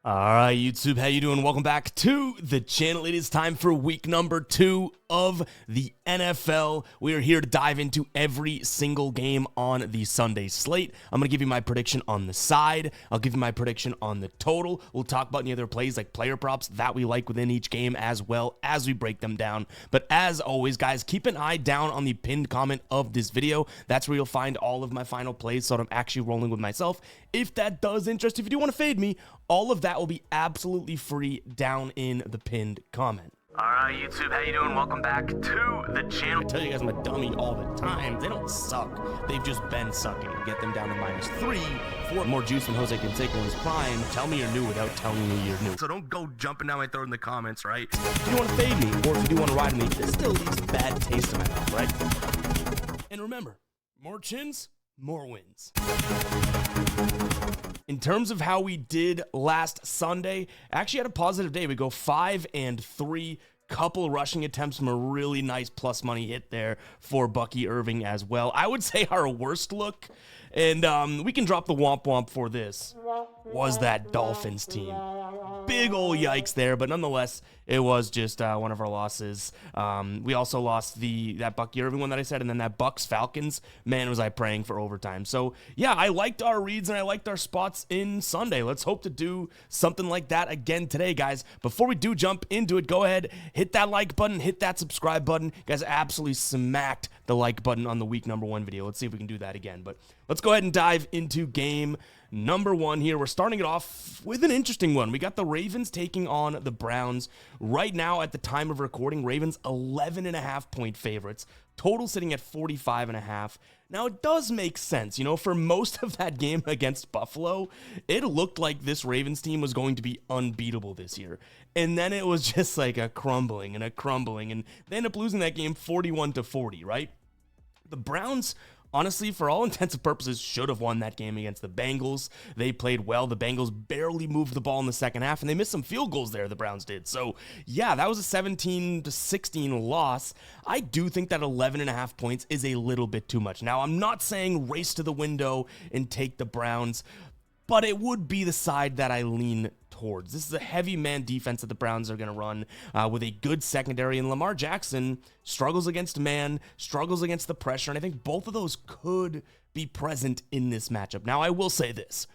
All right, YouTube, how you doing? Welcome back to the channel. It is time for week number 2 of the NFL. We are here to dive into every single game on the Sunday slate. I'm going to give you my prediction on the side. I'll give you my prediction on the total. We'll talk about any other plays like player props that we like within each game as well as we break them down. But as always, guys, keep an eye down on the pinned comment of this video. That's where you'll find all of my final plays, so I'm actually rolling with myself. If that does interest, if you do want to fade me, all of that will be absolutely free down in the pinned comment. All right, YouTube, how you doing? Welcome back to the channel. I tell you guys I'm a dummy all the time. They don't suck. They've just been sucking. Get them down to -3, 4 more juice than Jose Canseco in his prime. Tell me you're new without telling me you're new. So don't go jumping down my throat in the comments, right? If you want to fade me, or if you do want to ride me, this still leaves a bad taste in my mouth, right? And remember, more chins, more wins. In terms of how we did last Sunday, actually had a positive day. We go 5 and 3, couple rushing attempts from a really nice plus money hit there for Bucky Irving as well. I would say our worst look, and we can drop the womp womp for this, was that Dolphins team. Big ol' yikes there, but nonetheless, it was just one of our losses. We also lost that Bucky Irving one that I said, and then that Bucks-Falcons. Man, was I praying for overtime. So, yeah, I liked our reads, and I liked our spots in Sunday. Let's hope to do something like that again today, guys. Before we do jump into it, go ahead, hit that like button, hit that subscribe button. You guys absolutely smacked the like button on the week number 1 video. Let's see if we can do that again. But let's go ahead and dive into game number 1 here. We're starting it off with an interesting one. We got the Ravens taking on the Browns. Right now, at the time of recording, Ravens 11.5 point favorites. Total sitting at 45.5. Now, it does make sense. You know, for most of that game against Buffalo, it looked like this Ravens team was going to be unbeatable this year. And then it was just like a crumbling, and they end up losing that game 41-40, right? The Browns, honestly, for all intents and purposes, should have won that game against the Bengals. They played well. The Bengals barely moved the ball in the second half, and they missed some field goals there, the Browns did. So, yeah, that was a 17-16 loss. I do think that 11.5 points is a little bit too much. Now, I'm not saying race to the window and take the Browns, but it would be the side that I lean towards. This is a heavy man defense that the Browns are going to run with a good secondary, and Lamar Jackson struggles against man, struggles against the pressure, and I think both of those could be present in this matchup. Now, I will say this.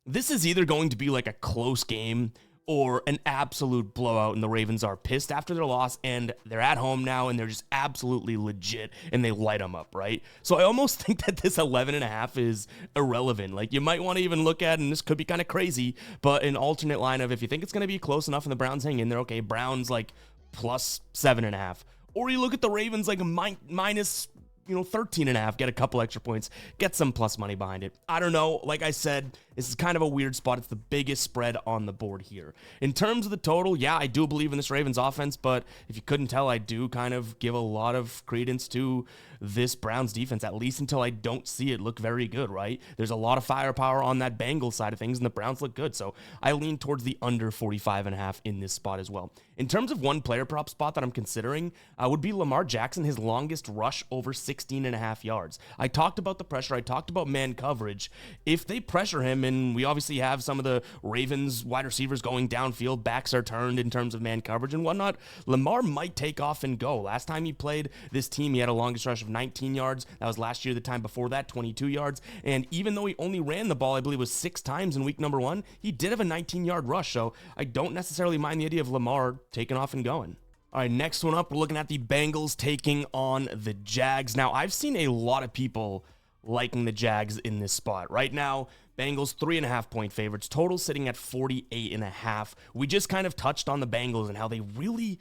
This is either going to be like a close game or an absolute blowout, and the Ravens are pissed after their loss, and they're at home now, and they're just absolutely legit, and they light them up, right? So I almost think that this 11.5 is irrelevant. Like, you might want to even look at, and this could be kind of crazy, but an alternate line of, if you think it's going to be close enough and the Browns hang in there, okay, Browns like plus 7.5. Or you look at the Ravens like minus 13.5, get a couple extra points, get some plus money behind it. I don't know. Like I said, this is kind of a weird spot. It's the biggest spread on the board here. In terms of the total, yeah, I do believe in this Ravens offense, but if you couldn't tell, I do kind of give a lot of credence to this Browns defense, at least until I don't see it look very good, right? There's a lot of firepower on that Bengals side of things, and the Browns look good, so I lean towards the under 45.5 in this spot as well. In terms of one player prop spot that I'm considering, would be Lamar Jackson, his longest rush over 16.5 yards. I talked about the pressure. I talked about man coverage. If they pressure him, and we obviously have some of the Ravens wide receivers going downfield, backs are turned in terms of man coverage and whatnot, Lamar might take off and go. Last time he played this team, he had a longest rush of 19 yards. That was last year. The time before that, 22 yards. And even though he only ran the ball, I believe it was 6 times in week number 1, he did have a 19-yard rush. So I don't necessarily mind the idea of Lamar taking off and going. All right, next one up, we're looking at the Bengals taking on the Jags. Now, I've seen a lot of people liking the Jags in this spot. Right now, Bengals 3.5 point favorites, total sitting at 48.5. We just kind of touched on the Bengals and how they really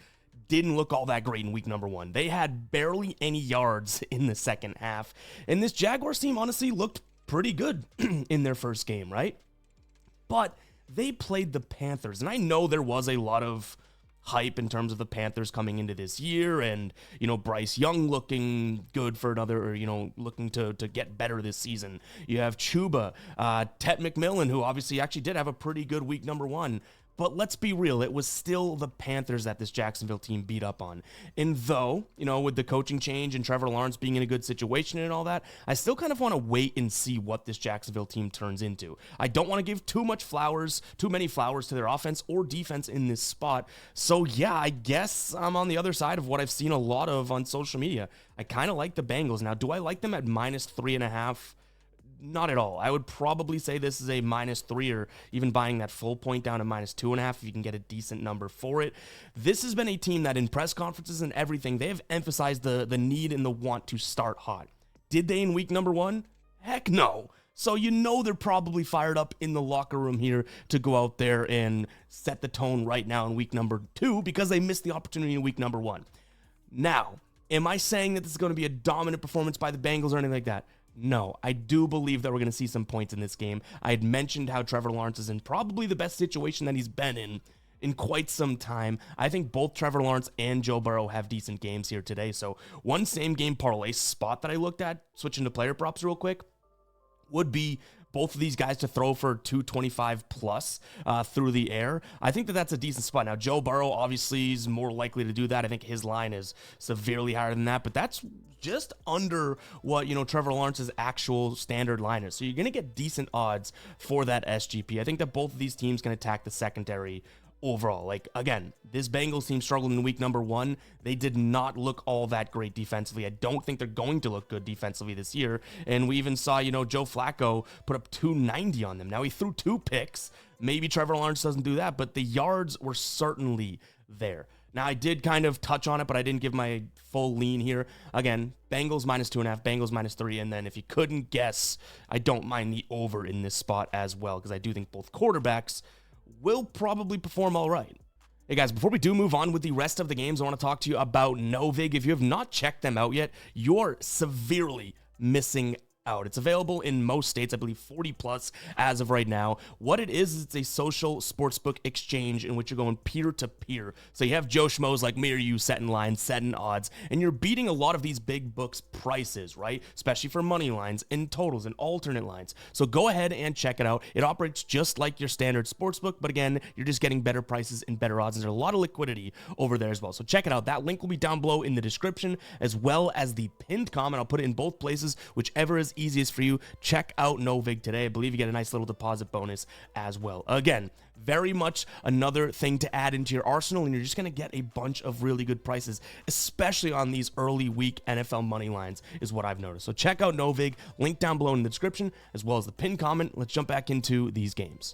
didn't look all that great in week number 1. They had barely any yards in the second half, and this Jaguars team honestly looked pretty good in their first game, right? But they played the Panthers, and I know there was a lot of hype in terms of the Panthers coming into this year, and Bryce Young looking good for another, or looking to get better this season. You have Chuba, Tet McMillan, who obviously actually did have a pretty good week number 1. But let's be real, it was still the Panthers that this Jacksonville team beat up on. And though, with the coaching change and Trevor Lawrence being in a good situation and all that, I still kind of want to wait and see what this Jacksonville team turns into. I don't want to give too many flowers to their offense or defense in this spot. So yeah, I guess I'm on the other side of what I've seen a lot of on social media. I kind of like the Bengals. Now, do I like them at -3.5? Not at all. I would probably say this is a -3 or even buying that full point down to -2.5 if you can get a decent number for it. This has been a team that in press conferences and everything, they have emphasized the need and the want to start hot. Did they in week number 1? Heck no. So they're probably fired up in the locker room here to go out there and set the tone right now in week number 2 because they missed the opportunity in week number 1. Now, am I saying that this is going to be a dominant performance by the Bengals or anything like that? No, I do believe that we're going to see some points in this game. I had mentioned how Trevor Lawrence is in probably the best situation that he's been in quite some time. I think both Trevor Lawrence and Joe Burrow have decent games here today. So one same game parlay spot that I looked at, switching to player props real quick, would be both of these guys to throw for 225 plus through the air. I think that that's a decent spot. Now, Joe Burrow obviously is more likely to do that. I think his line is severely higher than that, but that's just under what, Trevor Lawrence's actual standard line is. So you're going to get decent odds for that SGP. I think that both of these teams can attack the secondary overall. Like, again, this Bengals team struggled in week number 1. They did not look all that great defensively. I don't think they're going to look good defensively this year. And we even saw, Joe Flacco put up 290 on them. Now, he threw 2 picks. Maybe Trevor Lawrence doesn't do that, but the yards were certainly there. Now, I did kind of touch on it, but I didn't give my full lean here. Again, Bengals -2.5, Bengals -3, and then if you couldn't guess, I don't mind the over in this spot as well, because I do think both quarterbacks will probably perform all right. Hey guys, before we do move on with the rest of the games, I want to talk to you about Novig. If you have not checked them out yet, you're severely missing out. It's available in most states, I believe 40 plus as of right now. What it is it's a social sportsbook exchange in which you're going peer to peer. So you have Joe Schmoes like me or you setting lines, setting odds, and you're beating a lot of these big books prices, right? Especially for money lines and totals and alternate lines. So go ahead and check it out. It operates just like your standard sportsbook, but again, you're just getting better prices and better odds. And there's a lot of liquidity over there as well. So check it out. That link will be down below in the description as well as the pinned comment. I'll put it in both places, whichever is easiest for you. Check out Novig today. I believe you get a nice little deposit bonus as well. Again, very much another thing to add into your arsenal, and you're just going to get a bunch of really good prices, especially on these early week NFL money lines is what I've noticed. So check out Novig, link down below in the description, as well as the pinned comment. Let's jump back into these games.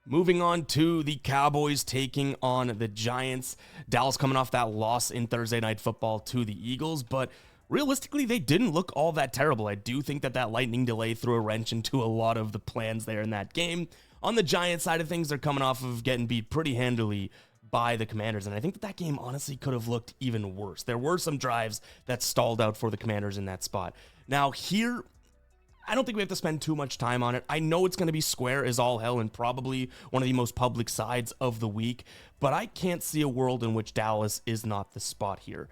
Moving on to the Cowboys taking on the Giants. Dallas coming off that loss in Thursday Night Football to the Eagles, but realistically, they didn't look all that terrible. I do think that lightning delay threw a wrench into a lot of the plans there in that game. On the Giants side of things, they're coming off of getting beat pretty handily by the Commanders, and I think that game honestly could have looked even worse. There were some drives that stalled out for the Commanders in that spot. Now here, I don't think we have to spend too much time on it. I know it's going to be square as all hell and probably one of the most public sides of the week, but I can't see a world in which Dallas is not the spot here.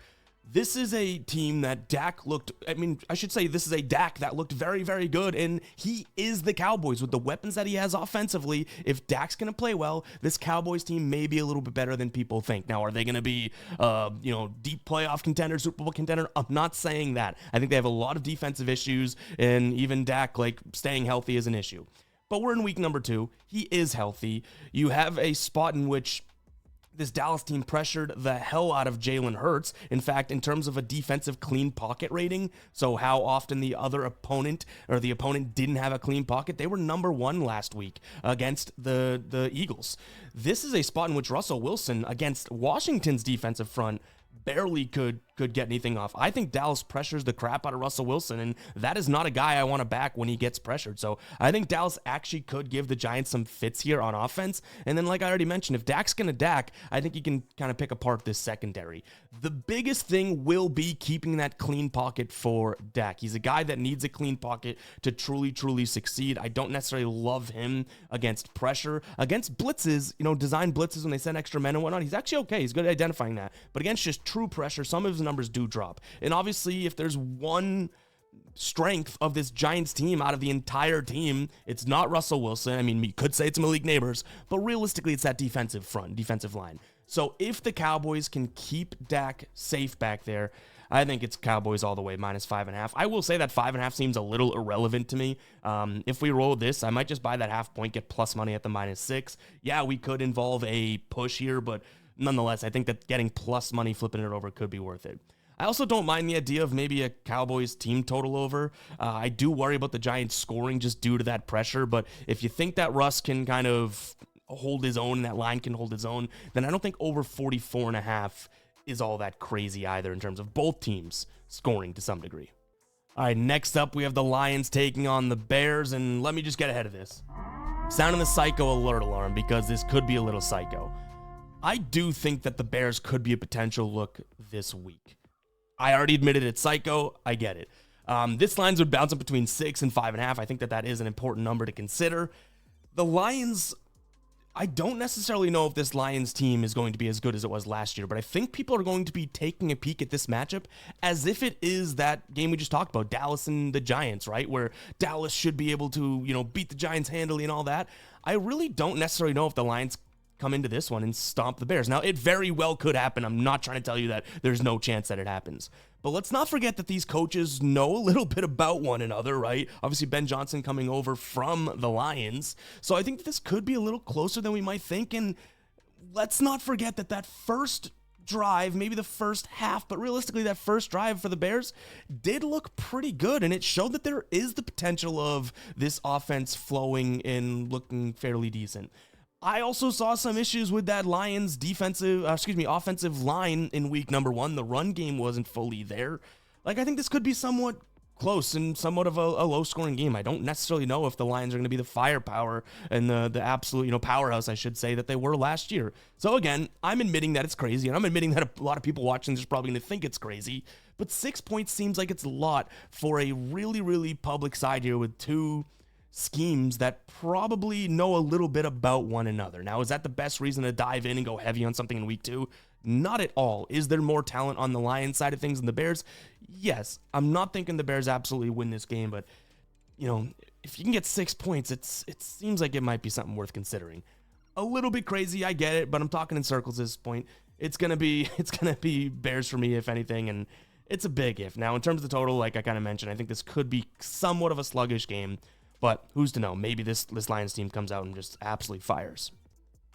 This is a team that this is a Dak that looked very, very good, and he is the Cowboys with the weapons that he has offensively. If Dak's going to play well, this Cowboys team may be a little bit better than people think. Now, are they going to be, deep playoff contender, Super Bowl contender? I'm not saying that. I think they have a lot of defensive issues, and even Dak, staying healthy is an issue. But we're in week number 2. He is healthy. You have a spot in which this Dallas team pressured the hell out of Jalen Hurts. In fact, in terms of a defensive clean pocket rating, so how often the opponent didn't have a clean pocket, they were number 1 last week against the Eagles. This is a spot in which Russell Wilson against Washington's defensive front barely could get anything off. I think Dallas pressures the crap out of Russell Wilson, and that is not a guy I want to back when he gets pressured. So I think Dallas actually could give the Giants some fits here on offense. And then, like I already mentioned, if Dak's going to Dak, I think you can kind of pick apart this secondary. The biggest thing will be keeping that clean pocket for Dak. He's a guy that needs a clean pocket to truly, truly succeed. I don't necessarily love him against pressure. Against blitzes, design blitzes when they send extra men and whatnot, he's actually okay. He's good at identifying that. But against just true pressure, some of his numbers do drop. And obviously, if there's one strength of this Giants team out of the entire team. It's not Russell Wilson. I mean, you could say it's Malik Neighbors, but realistically, it's that defensive front, defensive line. So if the Cowboys can keep Dak safe back there, I think it's Cowboys all the way, -5.5. I will say that 5.5 seems a little irrelevant to me. If we roll this, I might just buy that half point, get plus money at the -6. Yeah, we could involve a push here, but nonetheless, I think that getting plus money, flipping it over, could be worth it. I also don't mind the idea of maybe a Cowboys team total over. I do worry about the Giants scoring just due to that pressure, but if you think that Russ can kind of hold his own, and that line can hold his own, then I don't think over 44.5 is all that crazy either in terms of both teams scoring to some degree. All right, next up, we have the Lions taking on the Bears, and let me just get ahead of this. Sounding the psycho alert alarm because this could be a little psycho. I do think that the Bears could be a potential look this week. I already admitted it's psycho. I get it. This lines would bounce up between 6 and 5.5. I think that is an important number to consider. The Lions, I don't necessarily know if this Lions team is going to be as good as it was last year, but I think people are going to be taking a peek at this matchup as if it is that game we just talked about, Dallas and the Giants, right? Where Dallas should be able to, beat the Giants handily and all that. I really don't necessarily know if the Lions come into this one and stomp the Bears. Now, it very well could happen. I'm not trying to tell you that there's no chance that it happens. But let's not forget that these coaches know a little bit about one another, right? Obviously, Ben Johnson coming over from the Lions. So I think this could be a little closer than we might think. And let's not forget that first drive, maybe the first half, but realistically, that first drive for the Bears did look pretty good. And it showed that there is the potential of this offense flowing and looking fairly decent. I also saw some issues with that Lions offensive line in week number 1. The run game wasn't fully there. I think this could be somewhat close and somewhat of a low-scoring game. I don't necessarily know if the Lions are going to be the firepower and the absolute, powerhouse, I should say, that they were last year. So again, I'm admitting that it's crazy, and I'm admitting that a lot of people watching this are probably going to think it's crazy, but 6 points seems like it's a lot for a really, really public side here with two schemes that probably know a little bit about one another. Now, is that the best reason to dive in and go heavy on something in week 2? Not at all. Is there more talent on the Lions side of things than the Bears? Yes. I'm not thinking the Bears absolutely win this game, but if you can get 6 points, it seems like it might be something worth considering. A little bit crazy, I get it, but I'm talking in circles at this point. It's gonna be Bears for me, if anything, and it's a big if. Now, in terms of the total, like I kind of mentioned, I think this could be somewhat of a sluggish game. But who's to know? Maybe this Lions team comes out and just absolutely fires.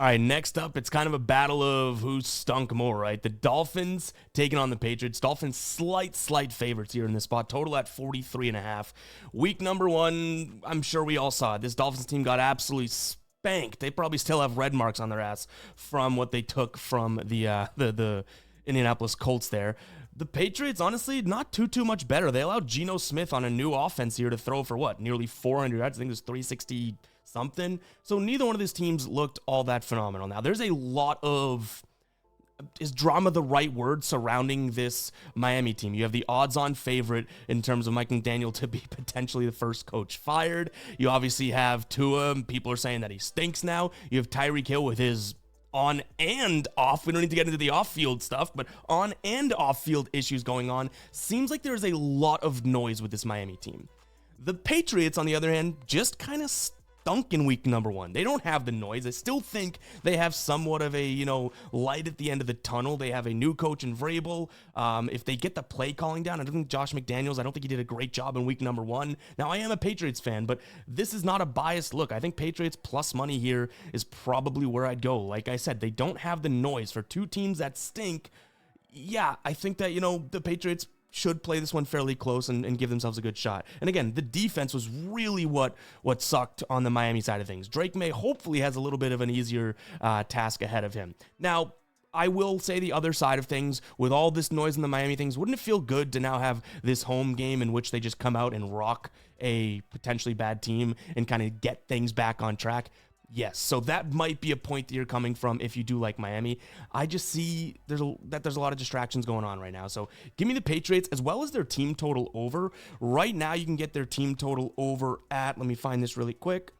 All right, next up, it's kind of a battle of who stunk more, right? The Dolphins taking on the Patriots. Dolphins slight favorites here in this spot. Total at 43.5. Week number 1, I'm sure we all saw it. This Dolphins team got absolutely spanked. They probably still have red marks on their ass from what they took from the Indianapolis Colts there. The Patriots, honestly, not too much better. They allowed Geno Smith on a new offense here to throw for nearly 400 yards. I think it was 360 something. So neither one of these teams looked all that phenomenal. Now, there's a lot of, is drama the right word, surrounding this Miami team? You have the odds-on favorite in terms of Mike McDaniel to be potentially the first coach fired. You obviously have Tua. People are saying that he stinks now. You have Tyreek Hill with his on and off. We don't need to get into the off-field stuff, but on and off-field issues going on. Seems like there's a lot of noise with this Miami team. The Patriots, on the other hand, just kind of stunk in week number 1. They don't have the noise. I still think they have somewhat of a, light at the end of the tunnel. They have a new coach in Vrabel. If they get the play calling down, I don't think Josh McDaniels, I don't think he did a great job in week number 1. Now, I am a Patriots fan, but this is not a biased look. I think Patriots plus money here is probably where I'd go. Like I said, they don't have the noise for two teams that stink. Yeah, I think that, the Patriots should play this one fairly close and give themselves a good shot. And again, the defense was really what sucked on the Miami side of things. Drake May hopefully has a little bit of an easier task ahead of him. Now, I will say the other side of things, with all this noise in the Miami things, wouldn't it feel good to now have this home game in which they just come out and rock a potentially bad team and kind of get things back on track? Yes, so that might be a point that you're coming from if you do like Miami. I just see there's a lot of distractions going on right now. So give me the Patriots as well as their team total over. Right now, you can get their team total over at, let me find this really quick,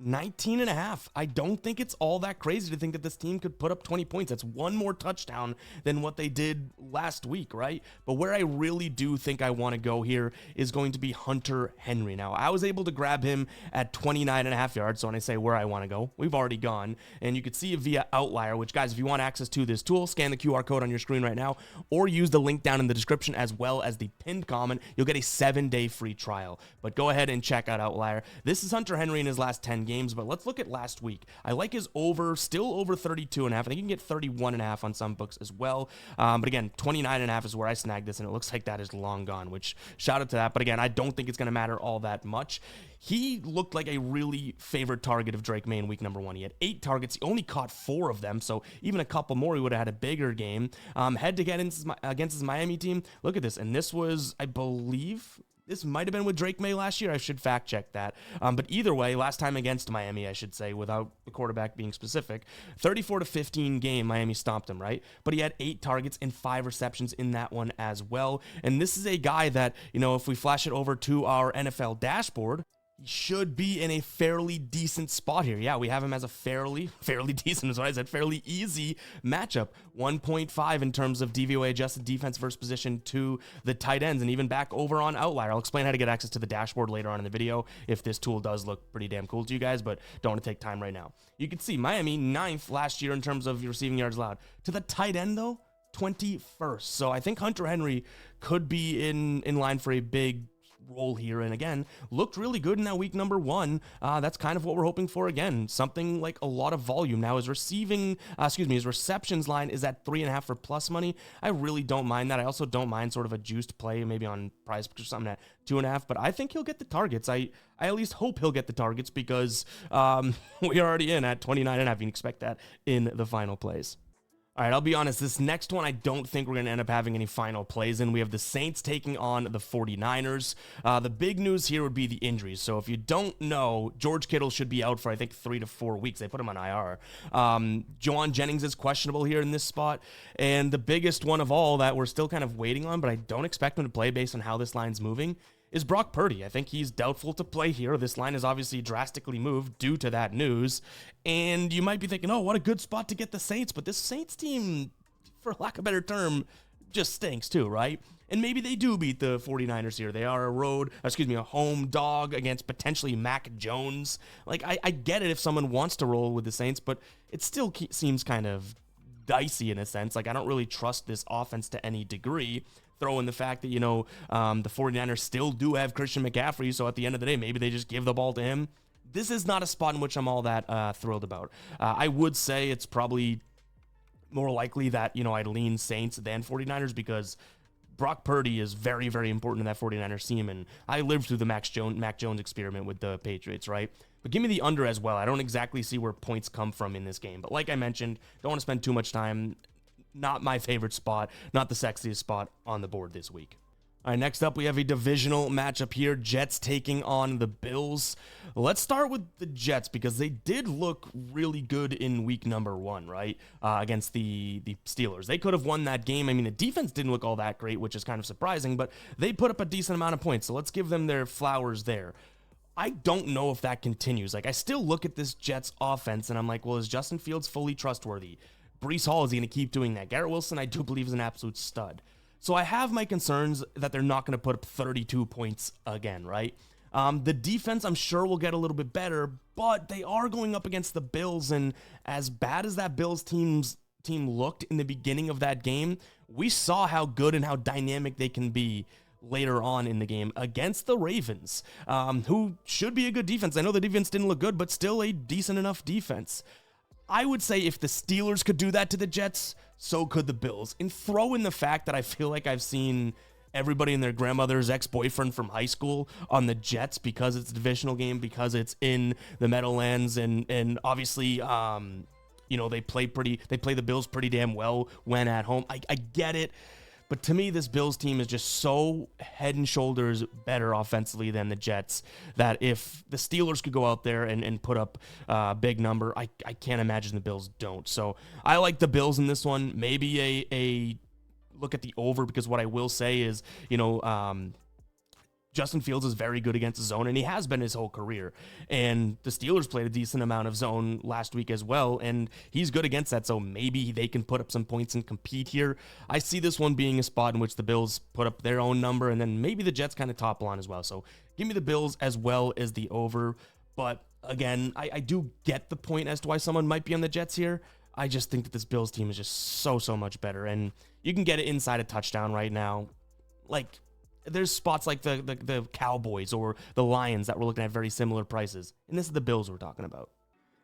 19.5. I don't think it's all that crazy to think that this team could put up 20 points. That's one more touchdown than what they did last week, right? But where I really do think I want to go here is going to be Hunter Henry. Now, I was able to grab him at 29.5 yards. So when I say where I want to go, we've already gone. And you could see it via Outlier, which, guys, if you want access to this tool, scan the QR code on your screen right now, or use the link down in the description as well as the pinned comment. You'll get a 7-day free trial. But go ahead and check out Outlier. This is Hunter Henry in his last 10 games, but let's look at last week. I like his over, still over 32.5. I think you can get 31.5 on some books as well. But again, 29.5 is where I snagged this, and it looks like that is long gone, which shout out to that. But again, I don't think it's going to matter all that much. He looked like a really favorite target of Drake May in week number 1. He had 8 targets. He only caught 4 of them, so even a couple more, he would have had a bigger game. Head to head against his Miami team. Look at this, and this was, I believe, this might have been with Drake May last year. I should fact check that. But either way, last time against Miami, I should say, without the quarterback being specific, 34-15 game, Miami stomped him, right? But he had 8 targets and 5 receptions in that one as well. And this is a guy that, if we flash it over to our NFL dashboard, he should be in a fairly decent spot here. Yeah, we have him as a fairly decent, is what I said, fairly easy matchup. 1.5 in terms of DVOA adjusted defense versus position to the tight ends, and even back over on Outlier. I'll explain how to get access to the dashboard later on in the video if this tool does look pretty damn cool to you guys, but don't want to take time right now. You can see Miami 9th last year in terms of receiving yards allowed. To the tight end, though, 21st. So I think Hunter Henry could be in line for a big role here, and again, looked really good in that week number 1. That's kind of what we're hoping for again, something like a lot of volume. Now his receptions line is at 3.5 for plus money. I really don't mind that. I also don't mind sort of a juiced play, maybe on prize or something at 2.5, but I think he'll get the targets. I at least hope he'll get the targets because we're already in at 29.5. You can expect that in the final plays. All right, I'll be honest, this next one, I don't think we're going to end up having any final plays in. We have the Saints taking on the 49ers. The big news here would be the injuries. So if you don't know, George Kittle should be out for, I think, 3 to 4 weeks. They put him on IR. Juwan Jennings is questionable here in this spot. And the biggest one of all that we're still kind of waiting on, but I don't expect him to play based on how this line's moving, is Brock Purdy. I think he's doubtful to play here. This line is obviously drastically moved due to that news. And you might be thinking, oh, what a good spot to get the Saints. But this Saints team, for lack of a better term, just stinks too, right? And maybe they do beat the 49ers here. They are a home dog against potentially Mac Jones. Like, I get it if someone wants to roll with the Saints, but it still seems kind of dicey in a sense. Like, I don't really trust this offense to any degree. Throw in the fact that, the 49ers still do have Christian McCaffrey, so at the end of the day, maybe they just give the ball to him. This is not a spot in which I'm all that thrilled about. I would say it's probably more likely that, I'd lean Saints than 49ers because Brock Purdy is very, very important in that 49ers team, and I lived through the Mac Jones experiment with the Patriots, right? But give me the under as well. I don't exactly see where points come from in this game, but like I mentioned, don't want to spend too much time. Not my favorite spot, not the sexiest spot on the board this week. All right, next up, we have a divisional matchup here. Jets taking on the Bills. Let's start with the Jets because they did look really good in week number 1, right? Against the Steelers. They could have won that game. I mean, the defense didn't look all that great, which is kind of surprising, but they put up a decent amount of points. So let's give them their flowers there. I don't know if that continues. Like, I still look at this Jets offense and I'm like, well, is Justin Fields fully trustworthy? Breece Hall, is he going to keep doing that? Garrett Wilson, I do believe, is an absolute stud. So I have my concerns that they're not going to put up 32 points again, right? The defense, I'm sure, will get a little bit better, but they are going up against the Bills, and as bad as that Bills team looked in the beginning of that game, we saw how good and how dynamic they can be later on in the game against the Ravens, who should be a good defense. I know the defense didn't look good, but still a decent enough defense. I would say if the Steelers could do that to the Jets, so could the Bills. And throw in the fact that I feel like I've seen everybody and their grandmother's ex-boyfriend from high school on the Jets because it's a divisional game, because it's in the Meadowlands, and obviously, they play the Bills pretty damn well when at home. I get it. But to me, this Bills team is just so head and shoulders better offensively than the Jets that if the Steelers could go out there and put up a big number, I can't imagine the Bills don't. So I like the Bills in this one. Maybe a look at the over, because what I will say is, Justin Fields is very good against the zone, and he has been his whole career. And the Steelers played a decent amount of zone last week as well, and he's good against that, so maybe they can put up some points and compete here. I see this one being a spot in which the Bills put up their own number, and then maybe the Jets kind of topple on as well. So give me the Bills as well as the over. But again, I do get the point as to why someone might be on the Jets here. I just think that this Bills team is just so much better, and you can get it inside a touchdown right now. Like, there's spots like the Cowboys or the Lions that we're looking at very similar prices. And this is the Bills we're talking about.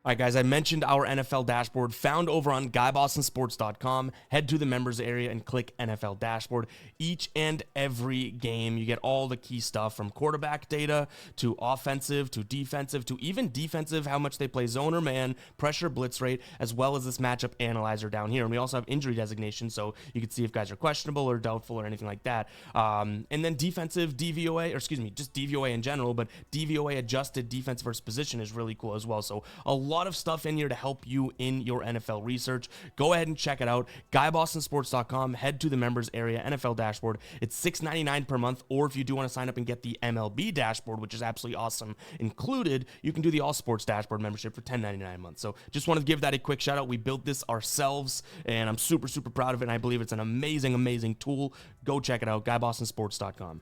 All right, guys, I mentioned our NFL dashboard found over on GuyBostonSports.com. Head to the members area and click NFL dashboard. Each and every game, you get all the key stuff from quarterback data to offensive to defensive to even defensive, how much they play zone or man, pressure, blitz rate, as well as this matchup analyzer down here. And we also have injury designation, so you can see if guys are questionable or doubtful or anything like that. And then defensive DVOA, or excuse me, just DVOA in general, but DVOA adjusted defense versus position is really cool as well. So a lot of stuff in here to help you in your NFL research. Go ahead and check it out. GuyBostonSports.com. Head to the members area, NFL dashboard. It's $6.99 per month, or if you do want to sign up and get the MLB dashboard, which is absolutely awesome, included, you can do the All Sports dashboard membership for $10.99 a month. So just wanted to give that a quick shout out. We built this ourselves, and I'm super proud of it, and I believe it's an amazing tool. Go check it out. GuyBostonSports.com.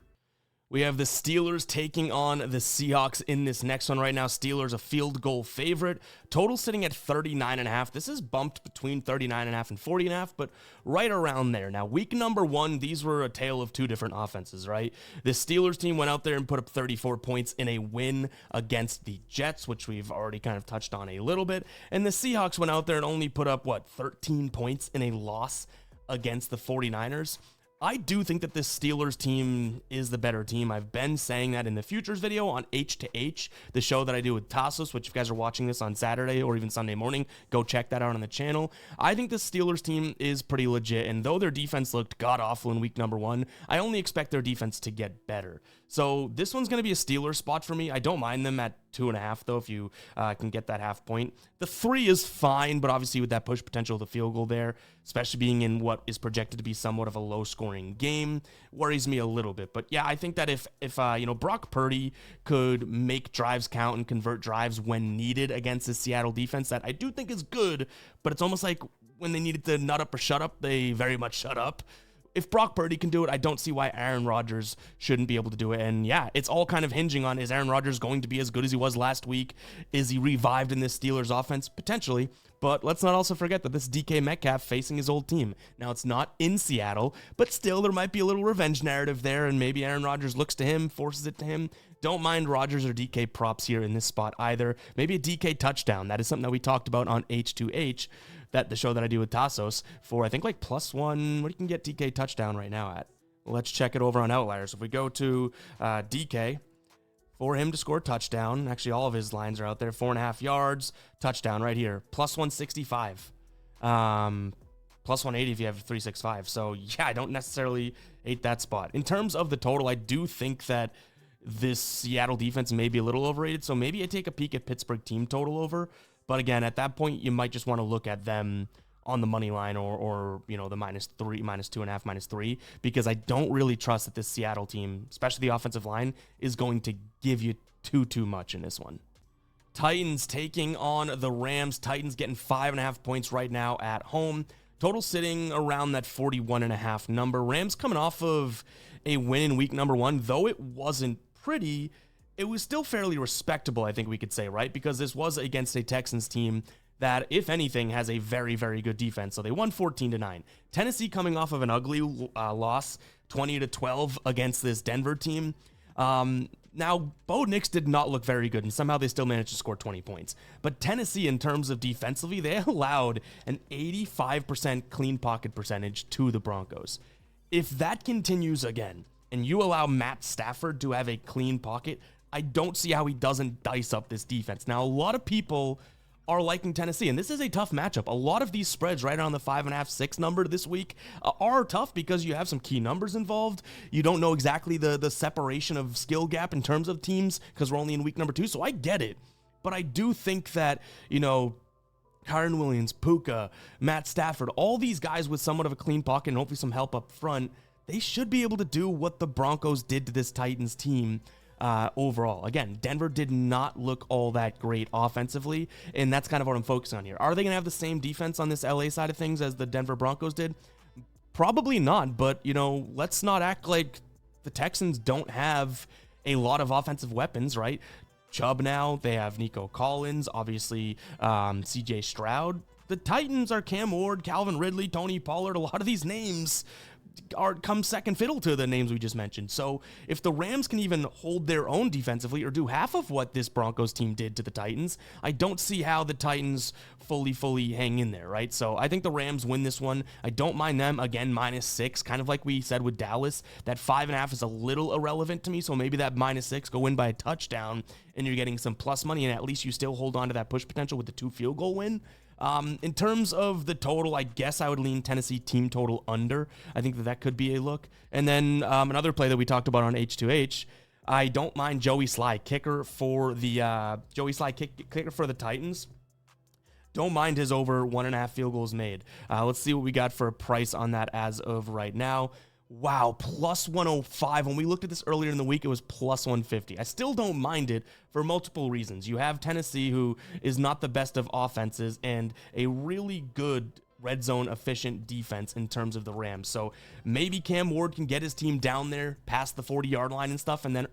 We have the Steelers taking on the Seahawks in this next one right now. Steelers a field goal favorite. Total sitting at 39.5. This is bumped between 39.5 and 40.5, but right around there. Now, week number 1, these were a tale of two different offenses, right? The Steelers team went out there and put up 34 points in a win against the Jets, which we've already kind of touched on a little bit. And the Seahawks went out there and only put up, 13 points in a loss against the 49ers. I do think that this Steelers team is the better team. I've been saying that in the Futures video on H to H, the show that I do with Tassos, which if you guys are watching this on Saturday or even Sunday morning, go check that out on the channel. I think the Steelers team is pretty legit, and though their defense looked god-awful in week number 1, I only expect their defense to get better. So this one's going to be a Steelers spot for me. I don't mind them at 2.5, though, if you can get that half point. The 3 is fine, but obviously with that push potential of the field goal there, especially being in what is projected to be somewhat of a low-scoring game, worries me a little bit. But yeah, I think that if Brock Purdy could make drives count and convert drives when needed against the Seattle defense, that I do think is good, but it's almost like when they needed to nut up or shut up, they very much shut up. If Brock Purdy can do it, I don't see why Aaron Rodgers shouldn't be able to do it. And yeah, it's all kind of hinging on, is Aaron Rodgers going to be as good as he was last week? Is he revived in this Steelers offense? Potentially. But let's not also forget that this DK Metcalf facing his old team. Now, it's not in Seattle, but still there might be a little revenge narrative there, and maybe Aaron Rodgers looks to him, forces it to him. Don't mind Rodgers or DK props here in this spot either. Maybe a DK touchdown. That is something that we talked about on H2H, that the show that I do with Tassos, for I think like +1. What you can get DK touchdown right now at? Let's check it over on Outliers. If we go to DK, for him to score a touchdown, actually all of his lines are out there, 4.5 yards, touchdown right here, +165. +180 if you have 365. So yeah, I don't necessarily hate that spot. In terms of the total, I do think that this Seattle defense may be a little overrated, so maybe I take a peek at Pittsburgh team total over. But again, at that point, you might just want to look at them on the money line or the -3, -2.5, -3, because I don't really trust that this Seattle team, especially the offensive line, is going to give you too much in this one. Titans taking on the Rams. Titans getting 5.5 points right now at home. Total sitting around that 41.5 number. Rams coming off of a win in week number 1, though it wasn't pretty. It was still fairly respectable, I think we could say, right? Because this was against a Texans team that, if anything, has a very good defense. So they won 14-9. Tennessee coming off of an ugly loss, 20-12 against this Denver team. Now, Bo Nix did not look very good, and somehow they still managed to score 20 points. But Tennessee, in terms of defensively, they allowed an 85% clean pocket percentage to the Broncos. If that continues again, and you allow Matt Stafford to have a clean pocket, I don't see how he doesn't dice up this defense. Now, a lot of people are liking Tennessee, and this is a tough matchup. A lot of these spreads right around the 5.5, 6 number this week are tough because you have some key numbers involved. You don't know exactly the separation of skill gap in terms of teams because we're only in week number 2, so I get it. But I do think that, Kyren Williams, Puka, Matt Stafford, all these guys with somewhat of a clean pocket and hopefully some help up front, they should be able to do what the Broncos did to this Titans team overall. Again, Denver did not look all that great offensively, and that's kind of what I'm focusing on here. Are they going to have the same defense on this LA side of things as the Denver Broncos did? Probably not, but, let's not act like the Texans don't have a lot of offensive weapons, right? Chubb now, they have Nico Collins, obviously CJ Stroud. The Titans are Cam Ward, Calvin Ridley, Tony Pollard. A lot of these names come second fiddle to the names we just mentioned. So if the Rams can even hold their own defensively or do half of what this Broncos team did to the Titans, I don't see how the Titans fully hang in there, right? So I think the Rams win this one. I don't mind them, again, -6, kind of like we said with Dallas. That 5.5 is a little irrelevant to me, so maybe that -6, go win by a touchdown, and you're getting some plus money, and at least you still hold on to that push potential with the 2 field goal win. In terms of the total, I guess I would lean Tennessee team total under. I think that could be a look. And then another play that we talked about on H2H, I don't mind Joey Sly, kicker for the kicker for the Titans. Don't mind his over 1.5 field goals made. Let's see what we got for a price on that as of right now. Wow, plus 105. When we looked at this earlier in the week, it was plus 150. I still don't mind it for multiple reasons. You have Tennessee, who is not the best of offenses, and a really good red zone efficient defense in terms of the Rams. So maybe Cam Ward can get his team down there past the 40-yard line and stuff, and then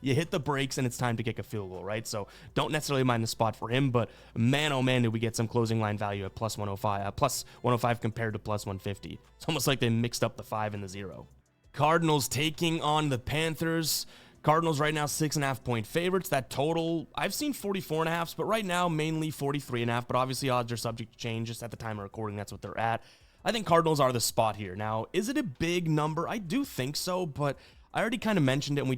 you hit the brakes and it's time to kick a field goal, right? So don't necessarily mind the spot for him, but man, oh man, did we get some closing line value at plus 105 compared to plus 150. It's almost like they mixed up the 5 and the 0. Cardinals taking on the Panthers. Cardinals right now 6.5 point favorites. That total, I've seen 44.5s, but right now mainly 43.5. But obviously odds are subject to change. Just at the time of recording, that's what they're at. I think Cardinals are the spot here. Now, is it a big number? I do think so, but I already kind of mentioned it when we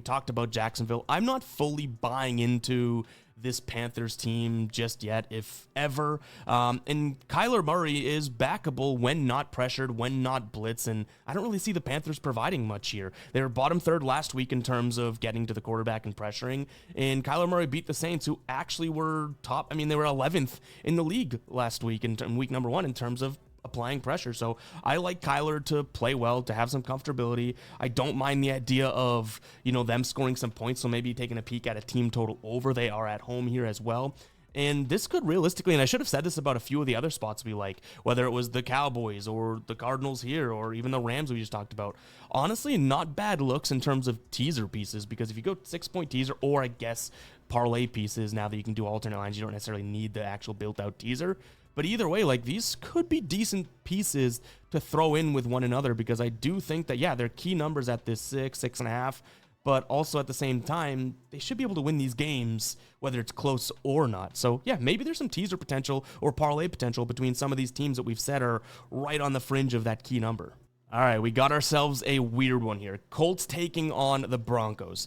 talked about Jacksonville. I'm not fully buying into this Panthers team just yet, if ever. And Kyler Murray is backable when not pressured, when not blitz, and I don't really see the Panthers providing much here. They were bottom third last week in terms of getting to the quarterback and pressuring, and Kyler Murray beat the Saints, who actually were top. I mean, they were 11th in the league last week in week number 1 in terms of applying pressure. So I like Kyler to play well, to have some comfortability. I don't mind the idea of, them scoring some points. So maybe taking a peek at a team total over. They are at home here as well. And this could realistically, and I should have said this about a few of the other spots we like, whether it was the Cowboys or the Cardinals here, or even the Rams we just talked about. Honestly, not bad looks in terms of teaser pieces, because if you go 6-point teaser, or I guess parlay pieces, now that you can do alternate lines, you don't necessarily need the actual built-out teaser. But either way, these could be decent pieces to throw in with one another, because I do think that, they're key numbers at this 6.5, but also at the same time, they should be able to win these games, whether it's close or not. So maybe there's some teaser potential or parlay potential between some of these teams that we've said are right on the fringe of that key number. All right, we got ourselves a weird one here. Colts taking on the Broncos.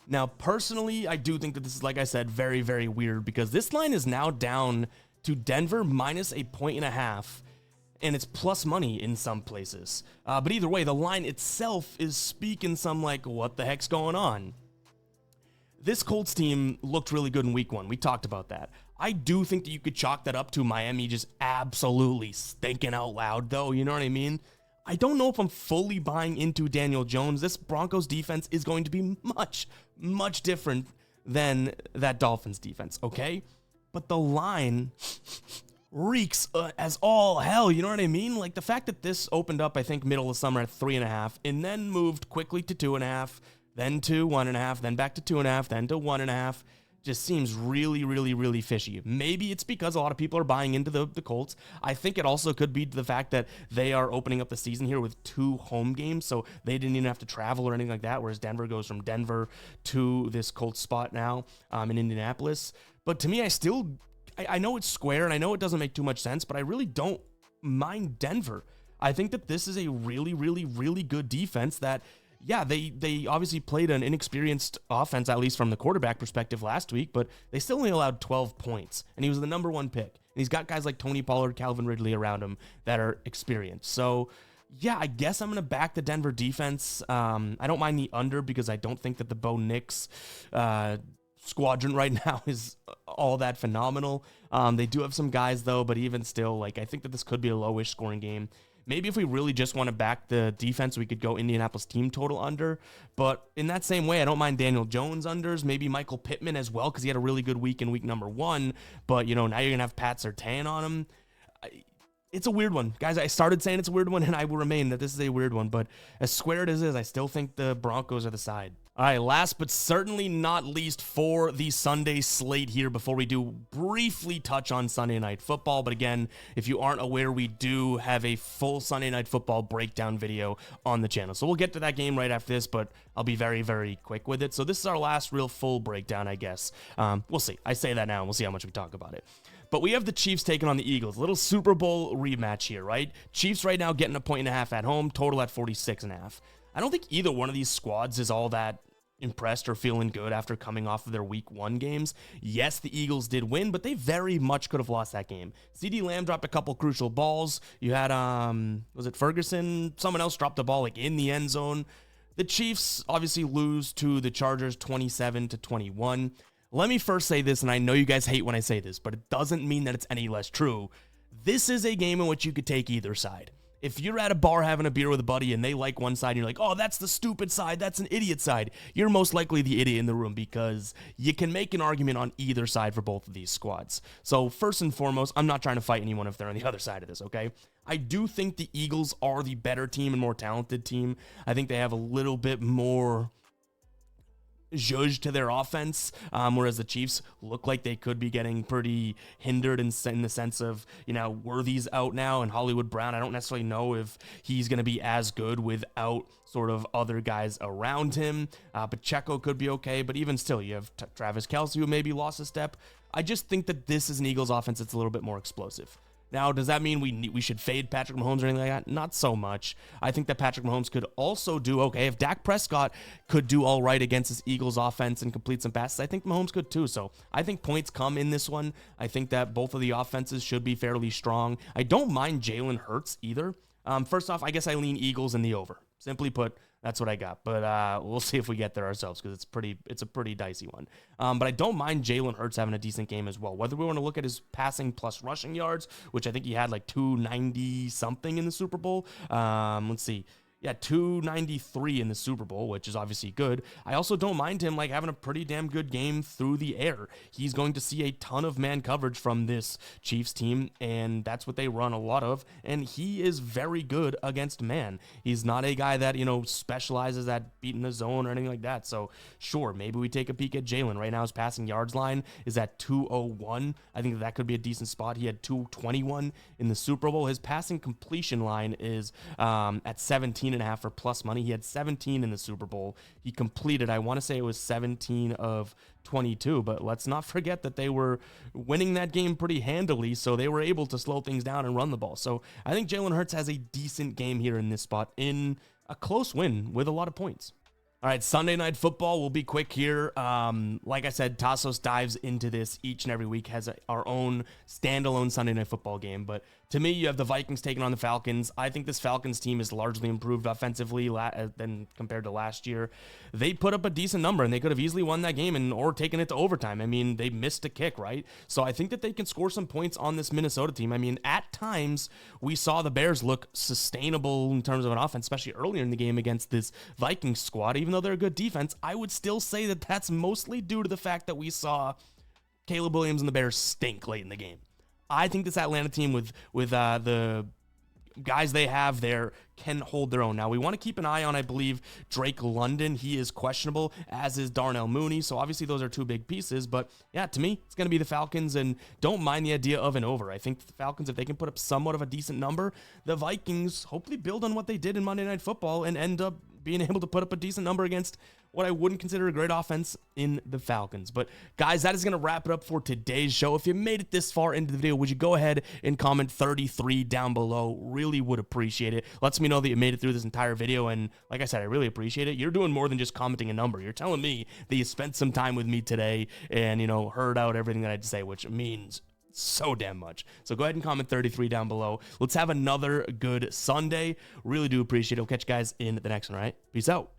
Now, personally, I do think that this is, like I said, very, very weird, because this line is now down to Denver -1.5 points, and it's plus money in some places. But either way, the line itself is speaking some what the heck's going on? This Colts team looked really good in week 1. We talked about that. I do think that you could chalk that up to Miami just absolutely stinking out loud, though. You know what I mean? I don't know if I'm fully buying into Daniel Jones. This Broncos defense is going to be much, much different than that Dolphins defense, okay? But the line reeks as all hell, you know what I mean? The fact that this opened up, I think, middle of summer at 3.5, and then moved quickly to 2.5, then to 1.5, then back to 2.5, then to 1.5, just seems really, really, really fishy. Maybe it's because a lot of people are buying into the Colts. I think it also could be the fact that they are opening up the season here with 2 home games, so they didn't even have to travel or anything like that, whereas Denver goes from Denver to this Colts spot now in Indianapolis. But to me, I know it's square, and I know it doesn't make too much sense, but I really don't mind Denver. I think that this is a really, really, really good defense that, they obviously played an inexperienced offense, at least from the quarterback perspective last week, but they still only allowed 12 points, and he was the number 1 pick. And he's got guys like Tony Pollard, Calvin Ridley around him that are experienced. So, I guess I'm going to back the Denver defense. I don't mind the under, because I don't think that the Bo Nix squadron right now is all that phenomenal. They do have some guys, though, but even still, I think that this could be a lowish scoring game. Maybe if we really just want to back the defense, we could go Indianapolis team total under. But in that same way, I don't mind Daniel Jones unders, maybe Michael Pittman as well, because he had a really good week in week number 1. But, now you're going to have Pat Surtain on him. It's a weird one. Guys, I started saying it's a weird one, and I will remain that this is a weird one. But as squared as it is, I still think the Broncos are the side. All right, last but certainly not least for the Sunday slate here before we do briefly touch on Sunday Night Football. But again, if you aren't aware, we do have a full Sunday Night Football breakdown video on the channel. So we'll get to that game right after this, but I'll be very, very quick with it. So this is our last real full breakdown, I guess. We'll see. I say that now, and we'll see how much we talk about it. But we have the Chiefs taking on the Eagles. Little Super Bowl rematch here, right? Chiefs right now getting 1.5 at home, total at 46.5. I don't think either one of these squads is all that impressed or feeling good after coming off of their week 1 games. Yes, the Eagles did win, but they very much could have lost that game. CeeDee Lamb dropped a couple crucial balls. You had, was it Ferguson? Someone else dropped the ball in the end zone. The Chiefs obviously lose to the Chargers 27-21. Let me first say this, and I know you guys hate when I say this, but it doesn't mean that it's any less true. This is a game in which you could take either side. If you're at a bar having a beer with a buddy and they like one side and you're like, oh, that's the stupid side, that's an idiot side, you're most likely the idiot in the room because you can make an argument on either side for both of these squads. So first and foremost, I'm not trying to fight anyone if they're on the other side of this, okay? I do think the Eagles are the better team and more talented team. I think they have a little bit more zhuzh to their offense, whereas the Chiefs look like they could be getting pretty hindered in the sense of, Worthy's out now and Hollywood Brown. I don't necessarily know if he's going to be as good without sort of other guys around him. Pacheco could be okay, but even still, you have Travis Kelce who maybe lost a step. I just think that this is an Eagles offense that's a little bit more explosive. Now, does that mean we should fade Patrick Mahomes or anything like that? Not so much. I think that Patrick Mahomes could also do okay. If Dak Prescott could do all right against this Eagles offense and complete some passes, I think Mahomes could too. So I think points come in this one. I think that both of the offenses should be fairly strong. I don't mind Jalen Hurts either. First off, I guess I lean Eagles in the over. Simply put, that's what I got. But we'll see if we get there ourselves because it's a pretty dicey one. But I don't mind Jalen Hurts having a decent game as well. Whether we want to look at his passing plus rushing yards, which I think he had like 290 something in the Super Bowl. Let's see. Yeah, 293 in the Super Bowl, which is obviously good. I also don't mind him having a pretty damn good game through the air. He's going to see a ton of man coverage from this Chiefs team, and that's what they run a lot of. And he is very good against man. He's not a guy that, specializes at beating the zone or anything like that. So sure, maybe we take a peek at Jalen. Right now his passing yards line is at 201. I think that could be a decent spot. He had 221 in the Super Bowl. His passing completion line is at 17.5 for plus money. He had 17 in the Super Bowl. He completed, I want to say it was 17 of 22, but let's not forget that they were winning that game pretty handily, so they were able to slow things down and run the ball. So I think Jalen Hurts has a decent game here in this spot in a close win with a lot of points. All right, Sunday Night Football, we'll be quick here. Like I said, Tassos dives into this each and every week, has our own standalone Sunday Night Football game. But to me, you have the Vikings taking on the Falcons. I think this Falcons team is largely improved offensively than compared to last year. They put up a decent number, and they could have easily won that game or taken it to overtime. I mean, they missed a kick, right? So I think that they can score some points on this Minnesota team. I mean, at times, we saw the Bears look sustainable in terms of an offense, especially earlier in the game against this Vikings squad. Even though they're a good defense, I would still say that that's mostly due to the fact that we saw Caleb Williams and the Bears stink late in the game. I think this Atlanta team with the guys they have there can hold their own. Now, we want to keep an eye on, I believe, Drake London. He is questionable, as is Darnell Mooney. So obviously those are two big pieces. But yeah, to me, it's going to be the Falcons, and don't mind the idea of an over. I think the Falcons, if they can put up somewhat of a decent number, the Vikings hopefully build on what they did in Monday Night Football and end up being able to put up a decent number against what I wouldn't consider a great offense in the Falcons. But guys, that is going to wrap it up for today's show. If you made it this far into the video, would you go ahead and comment 33 down below? Really would appreciate it. Lets me know that you made it through this entire video. And like I said, I really appreciate it. You're doing more than just commenting a number. You're telling me that you spent some time with me today and, heard out everything that I had to say, which means so damn much. So go ahead and comment 33 down below. Let's have another good Sunday. Really do appreciate it. We'll catch you guys in the next one, all right? Peace out.